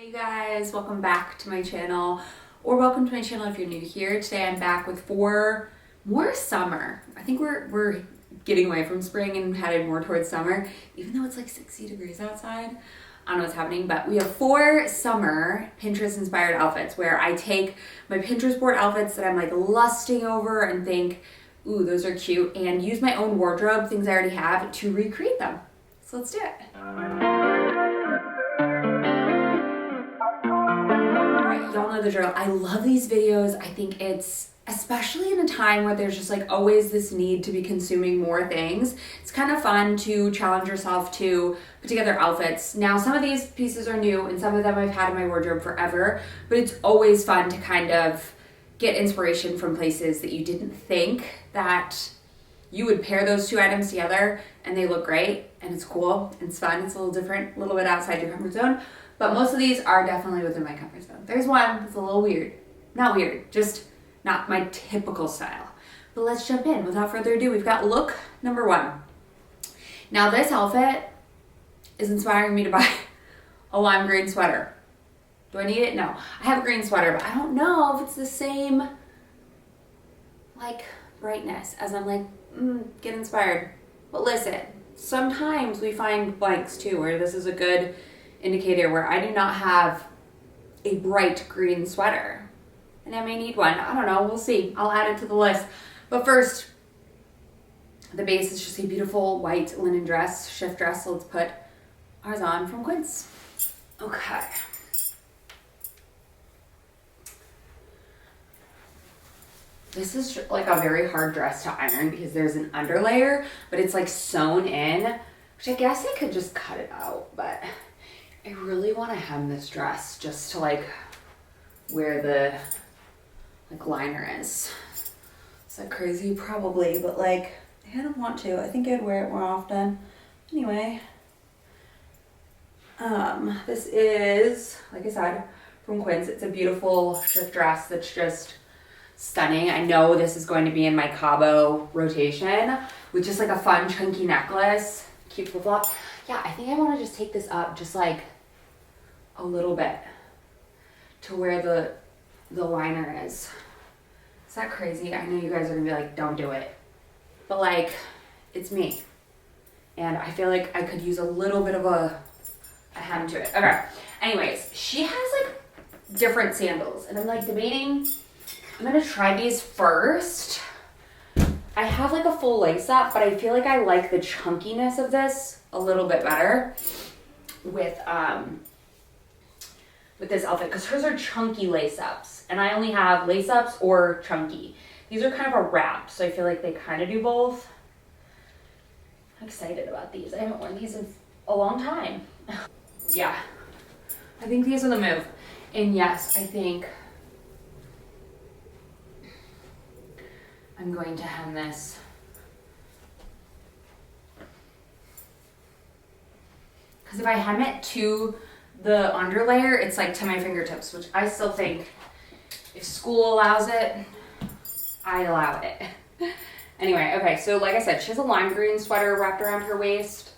you guys, welcome back to my channel, or welcome to my channel if you're new here. Today I'm back with 4 more summer. I think we're getting away from spring and headed more towards summer, even though it's like 60 degrees outside. I don't know what's happening, but we have 4 summer Pinterest inspired outfits where I take my Pinterest board outfits that I'm like lusting over and think, ooh, those are cute, and use my own wardrobe, things I already have, to recreate them. So let's do it. Y'all know the drill. I love these videos. I think it's, especially in a time where there's just like always this need to be consuming more things, it's kind of fun to challenge yourself to put together outfits. Now, some of these pieces are new and some of them I've had in my wardrobe forever, but it's always fun to kind of get inspiration from places that you didn't think that you would pair those 2 items together and they look great and it's cool and it's fun. It's a little different, a little bit outside your comfort zone. But most of these are definitely within my comfort zone. There's one that's a little weird. Not weird, just not my typical style. But let's jump in. Without further ado, we've got look number 1. Now this outfit is inspiring me to buy a lime green sweater. Do I need it? No. I have a green sweater, but I don't know if it's the same like brightness as I'm like, get inspired. But listen, sometimes we find blanks too, where this is a good indicator where I do not have a bright green sweater and I may need one. I don't know, we'll see. I'll add it to the list. But first, the base is just a beautiful white linen dress, shift dress. So let's put ours on from Quince. Okay. This is like a very hard dress to iron because there's an underlayer, but it's like sewn in, which I guess I could just cut it out, but I really want to hem this dress just to like where the like liner is. Is that crazy? Probably, but like I kind of want to. I think I'd wear it more often. Anyway, this is, like I said, from Quince. It's a beautiful shift dress that's just stunning. I know this is going to be in my Cabo rotation with just like a fun chunky necklace, cute flip flop. Yeah, I think I want to just take this up just like a little bit to where the liner is. Is that crazy? I know you guys are gonna be like, don't do it. But like, it's me. And I feel like I could use a little bit of a hem to it. Okay, anyways, she has like different sandals and I'm like debating, I'm gonna try these first. I have like a full lace up, but I feel like I like the chunkiness of this a little bit better with this outfit because hers are chunky lace ups and I only have lace ups or chunky. These are kind of a wrap, so I feel like they kind of do both. I'm excited about these. I haven't worn these in a long time. Yeah, I think these are the move. And yes, I think I'm going to hem this. Because if I hem it to the underlayer, it's like to my fingertips, which I still think if school allows it, I allow it. Anyway, okay, so like I said, she has a lime green sweater wrapped around her waist.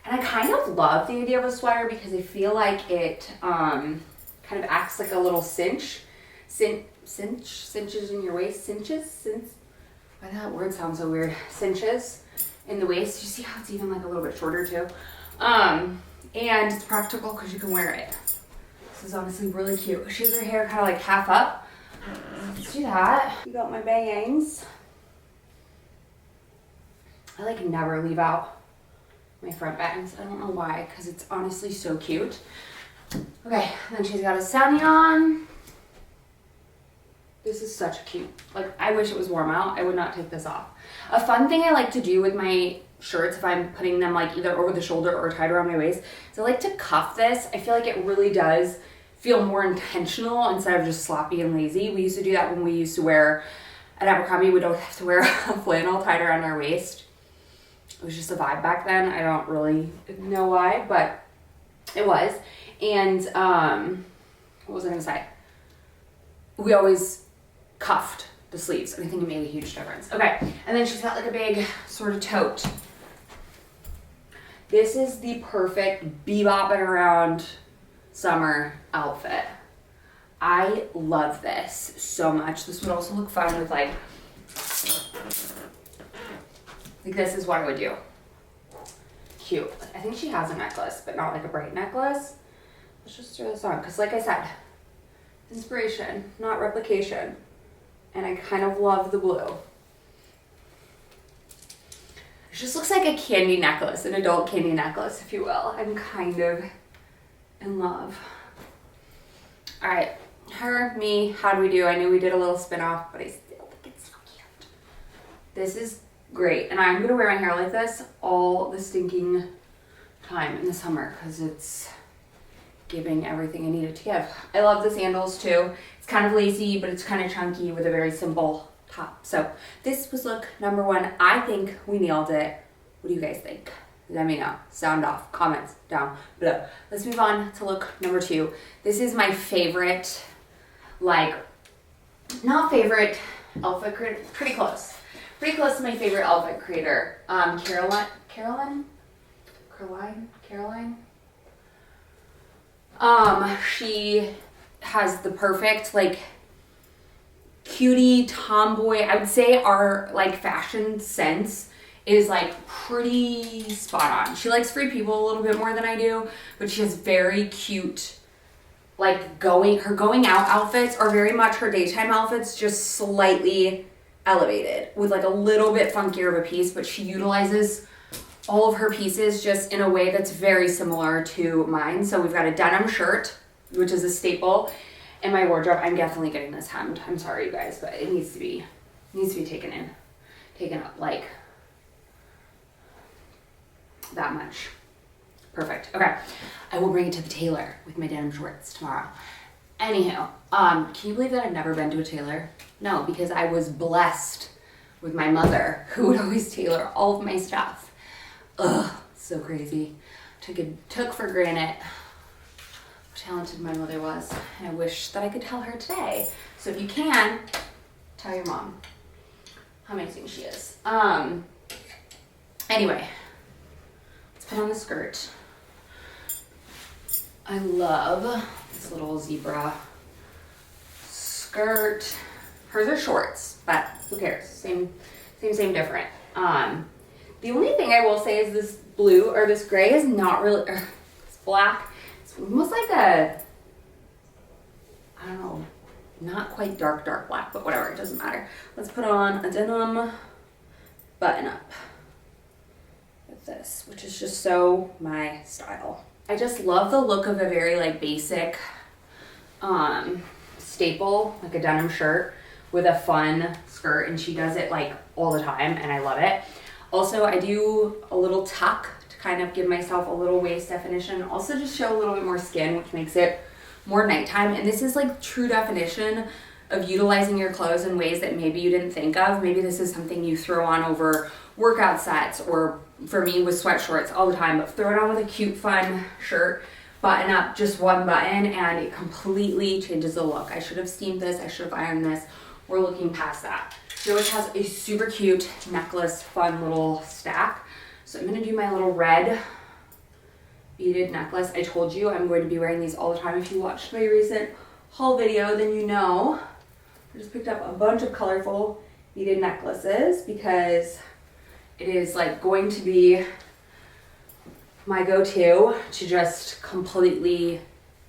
And I kind of love the idea of a sweater because I feel like it kind of acts like a little cinches in your waist, why that word sounds so weird. Cinches in the waist. You see how it's even like a little bit shorter too? And it's practical because you can wear it. This is honestly really cute. She has her hair kind of like half up. Let's do that. You got my bangs. I like never leave out my front bangs. I don't know why, because it's honestly so cute. Okay, and then she's got a sunny on. This is such a cute, like I wish it was warm out. I would not take this off. A fun thing I like to do with my shirts, if I'm putting them like either over the shoulder or tied around my waist, is I like to cuff this. I feel like it really does feel more intentional instead of just sloppy and lazy. We used to do that when we used to wear, at Abercrombie, we don't have to wear a flannel tied around our waist. It was just a vibe back then. I don't really know why, but it was. And what was I gonna say? We always cuffed the sleeves, and I think it made a huge difference. Okay, and then she's got like a big sort of tote. This is the perfect bebopping around summer outfit. I love this so much. This would also look fun with like this is what I would do. Cute. I think she has a necklace, but not like a bright necklace. Let's just throw this on, because like I said, inspiration, not replication. And I kind of love the blue. It just looks like a candy necklace, an adult candy necklace, if you will. I'm kind of in love. All right, her, me, how do we do? I knew we did a little spin off, but I still think it's so cute. This is great, and I'm gonna wear my hair like this all the stinking time in the summer because it's giving everything I need it to give. I love the sandals too. It's kind of lacy, but it's kind of chunky with a very simple top. So this was look number 1. I think we nailed it. What do you guys think? Let me know. Sound off. Comments down below. Let's move on to look number 2. This is my favorite, like, not favorite outfit creator, pretty close. Pretty close to my favorite outfit creator. Caroline. She has the perfect, like, cutie tomboy. I would say our, like, fashion sense is, like, pretty spot on. She likes Free People a little bit more than I do, but she has very cute, like, her going out outfits are very much her daytime outfits, just slightly elevated with, like, a little bit funkier of a piece, but she utilizes all of her pieces just in a way that's very similar to mine. So we've got a denim shirt, which is a staple in my wardrobe. I'm definitely getting this hemmed. I'm sorry, you guys, but it needs to be taken up like that much. Perfect. Okay, I will bring it to the tailor with my denim shorts tomorrow. Anywho, can you believe that I've never been to a tailor? No, because I was blessed with my mother who would always tailor all of my stuff. Ugh, so crazy. Took for granted how talented my mother was, and I wish that I could tell her today. So if you can, tell your mom how amazing she is. Anyway, let's put on the skirt. I love this little zebra skirt. Hers are shorts, but who cares? Same, different. The only thing I will say is this blue or this gray is not really, it's black. It's almost like a, I don't know, not quite dark black, but whatever, it doesn't matter. Let's put on a denim button up with this, which is just so my style. I just love the look of a very like basic staple, like a denim shirt with a fun skirt, and she does it like all the time, and I love it. Also, I do a little tuck to kind of give myself a little waist definition. Also just show a little bit more skin, which makes it more nighttime. And this is like true definition of utilizing your clothes in ways that maybe you didn't think of. Maybe this is something you throw on over workout sets, or for me with sweat shorts all the time, but throw it on with a cute, fun shirt, button up just one button, and it completely changes the look. I should have steamed this, I should have ironed this. We're looking past that. She always has a super cute necklace, fun little stack. So I'm gonna do my little red beaded necklace. I told you I'm going to be wearing these all the time. If you watched my recent haul video, then you know. I just picked up a bunch of colorful beaded necklaces because it is like going to be my go-to to just completely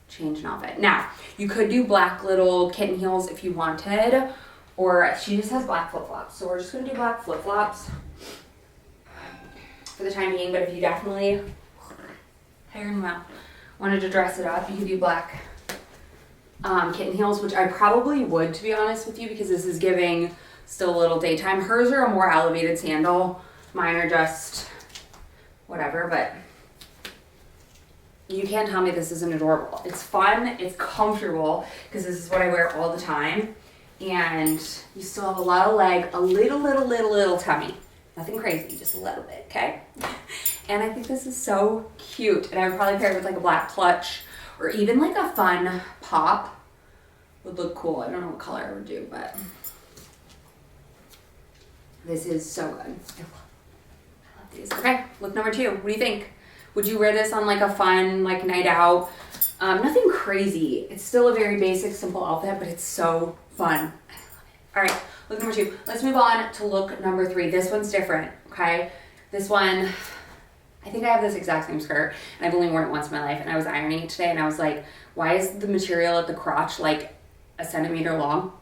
change an outfit. Now, you could do black little kitten heels if you wanted, or she just has black flip-flops. So we're just gonna do black flip-flops for the time being, but if you definitely, hair in the mouth, wanted to dress it up, you could do black kitten heels, which I probably would, to be honest with you, because this is giving still a little daytime. Hers are a more elevated sandal. Mine are just whatever, but you can't tell me this isn't adorable. It's fun, it's comfortable, because this is what I wear all the time. And you still have a lot of leg, a little tummy. Nothing crazy, just a little bit, okay? And I think this is so cute. And I would probably pair it with like a black clutch, or even like a fun pop would look cool. I don't know what color I would do, but this is so good. I love these. Okay, look number 2. What do you think? Would you wear this on like a fun like night out? Nothing crazy. It's still a very basic, simple outfit, but it's so fun. I love it. All right, look number 2. Let's move on to look number 3. This one's different, okay? This one, I think I have this exact same skirt, and I've only worn it once in my life, and I was ironing it today, and I was like, why is the material at the crotch like a centimeter long?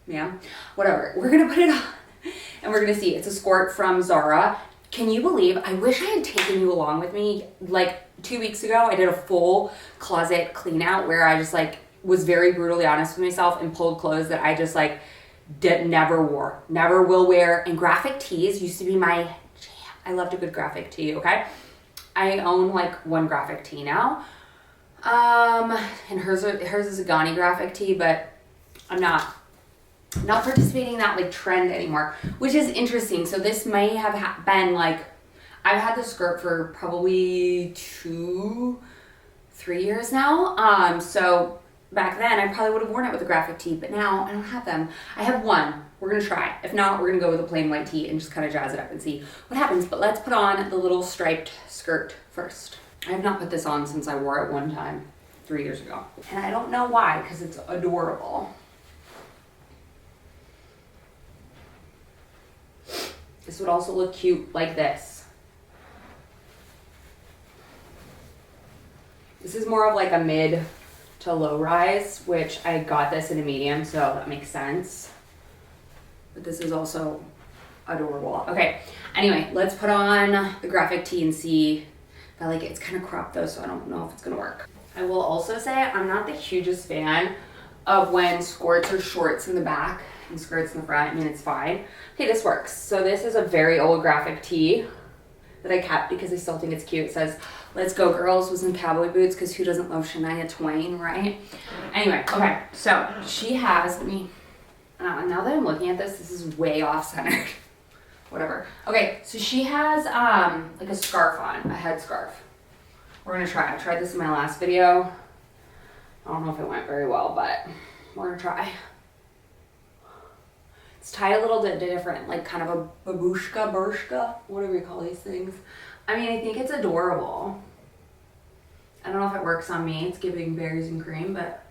Yeah, whatever. We're gonna put it on, and we're gonna see. It's a skirt from Zara. Can you believe, I wish I had taken you along with me. Like 2 weeks ago, I did a full closet clean out where I just like was very brutally honest with myself and pulled clothes that I just like never wore, never will wear. And graphic tees used to be my jam. I loved a good graphic tee, okay? I own like one graphic tee now. And hers is a Ghani graphic tee, but I'm not participating in that like trend anymore, which is interesting. So this may have been like, I've had this skirt for probably 2-3 years now. So back then I probably would have worn it with a graphic tee, but now I don't have them. I have one. We're gonna try. If not, we're gonna go with a plain white tee and just kind of jazz it up and see what happens. But let's put on the little striped skirt first. I have not put this on since I wore it one time 3 years ago. And I don't know why, because it's adorable. This would also look cute like this. This is more of like a mid to low rise, which I got this in a medium, so that makes sense. But this is also adorable. Okay, anyway, let's put on the graphic tee and see if I like it. It's kind of cropped though, so I don't know if it's gonna work. I will also say I'm not the hugest fan of when skirts are shorts in the back and skirts in the front. I mean, it's fine. Okay, this works. So this is a very old graphic tee that I kept because I still think it's cute. It says, "Let's go girls" with some cowboy boots, because who doesn't love Shania Twain, right? Anyway, okay, so she has, now that I'm looking at this, this is way off centered. Whatever. Okay, so she has like a scarf on, a head scarf. We're gonna try. I tried this in my last video. I don't know if it went very well, but we're gonna try. It's tied a little bit different, like kind of a babushka, whatever you call these things. I mean, I think it's adorable. I don't know if it works on me. It's giving berries and cream, but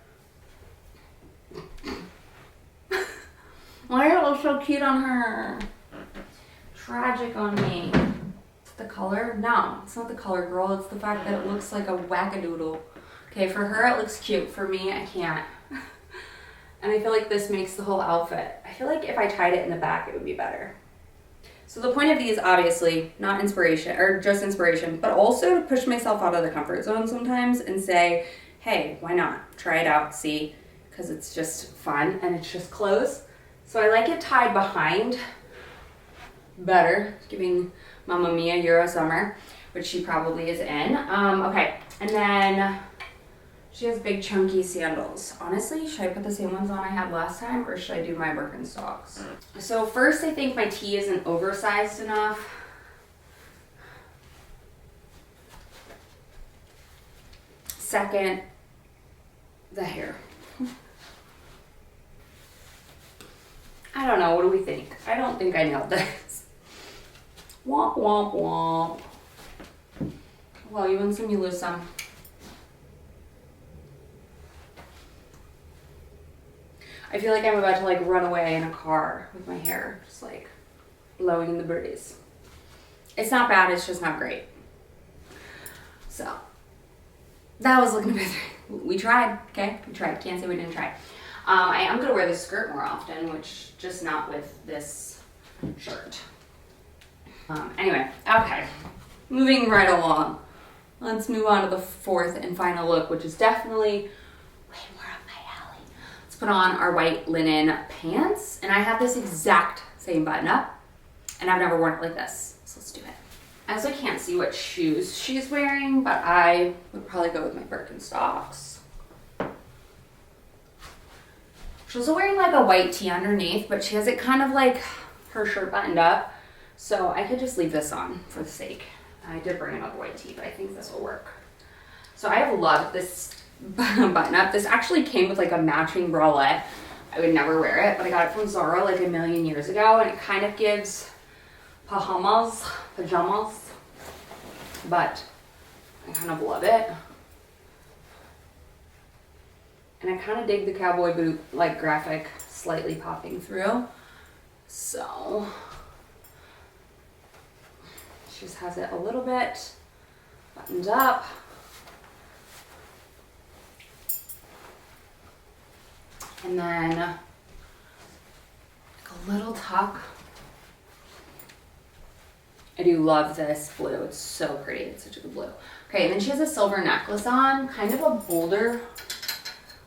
why does it look so cute on her? Tragic on me. Is it the color? No, it's not the color, girl. It's the fact that it looks like a wackadoodle. Okay, for her it looks cute. For me, I can't. And I feel like this makes the whole outfit. I feel like if I tied it in the back, it would be better. So the point of these, obviously, not inspiration, or just inspiration, but also to push myself out of the comfort zone sometimes and say, hey, why not? Try it out, see, because it's just fun and it's just clothes. So I like it tied behind better, giving Mamma Mia Euro Summer, which she probably is in. Okay, and then she has big chunky sandals. Honestly, should I put the same ones on I had last time, or should I do my Birkenstocks? So first, I think my tee isn't oversized enough. Second, the hair. I don't know, what do we think? I don't think I nailed this. Womp, womp, womp. Well, you win some, you lose some. I feel like I'm about to like run away in a car with my hair, just like blowing in the breeze. It's not bad, it's just not great. So that was looking a bit, we tried, okay? We tried, can't say we didn't try. I am gonna wear this skirt more often, which just not with this shirt. Anyway, okay, moving right along. Let's move on to the fourth and final look, which is definitely way more up my alley. Let's put on our white linen pants, and I have this exact same button up, and I've never worn it like this, so let's do it. I also can't see what shoes she's wearing, but I would probably go with my Birkenstocks. She's also wearing like a white tee underneath, but she has it kind of like her shirt buttoned up, so I could just leave this on for the sake. I did bring another white tee, but I think this will work. So I have loved this button up. This actually came with like a matching bralette. I would never wear it, but I got it from Zara like a million years ago, and it kind of gives pajamas, but I kind of love it. And I kind of dig the cowboy boot like graphic slightly popping through. So she just has it a little bit buttoned up. And then like a little tuck. I do love this blue. It's so pretty. It's such a good blue. Okay, and then she has a silver necklace on, kind of a bolder,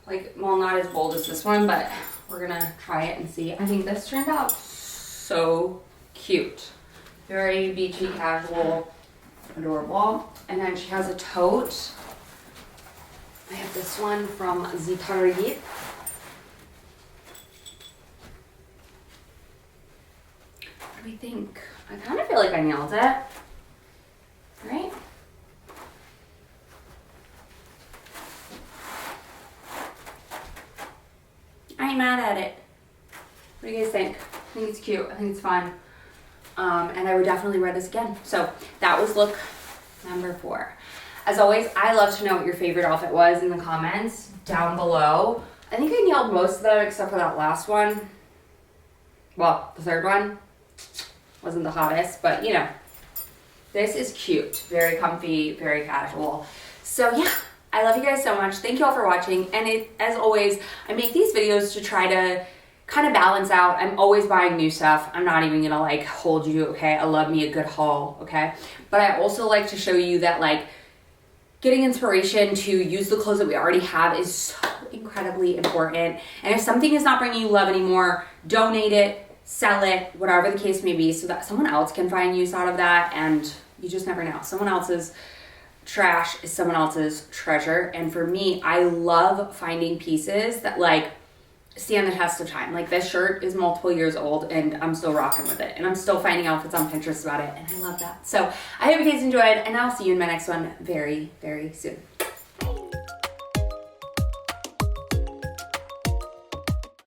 like, well, not as bold as this one, but we're gonna try it and see. I think this turned out so cute. Very beachy, casual, adorable. And then she has a tote. I have this one from Zitargit. What do we think? I kind of feel like I nailed it, right? I ain't mad at it. What do you guys think? I think it's cute. I think it's fun. And I would definitely wear this again. So that was look number 4. As always, I love to know what your favorite outfit was in the comments down below. I think I nailed most of them except for that last one. Well, the third one wasn't the hottest, but you know, this is cute. Very comfy, very casual. So yeah, I love you guys so much. Thank you all for watching. And as always, I make these videos to try to kind of balance out. I'm always buying new stuff. I'm not even gonna like hold you, okay? I love me a good haul, okay? But I also like to show you that like getting inspiration to use the clothes that we already have is so incredibly important. And if something is not bringing you love anymore, donate it, sell it, whatever the case may be, so that someone else can find use out of that. And you just never know. Someone else's trash is someone else's treasure. And for me, I love finding pieces that like stand the test of time. Like this shirt is multiple years old and I'm still rocking with it. And I'm still finding outfits on Pinterest about it. And I love that. So I hope you guys enjoyed, and I'll see you in my next one very, very soon.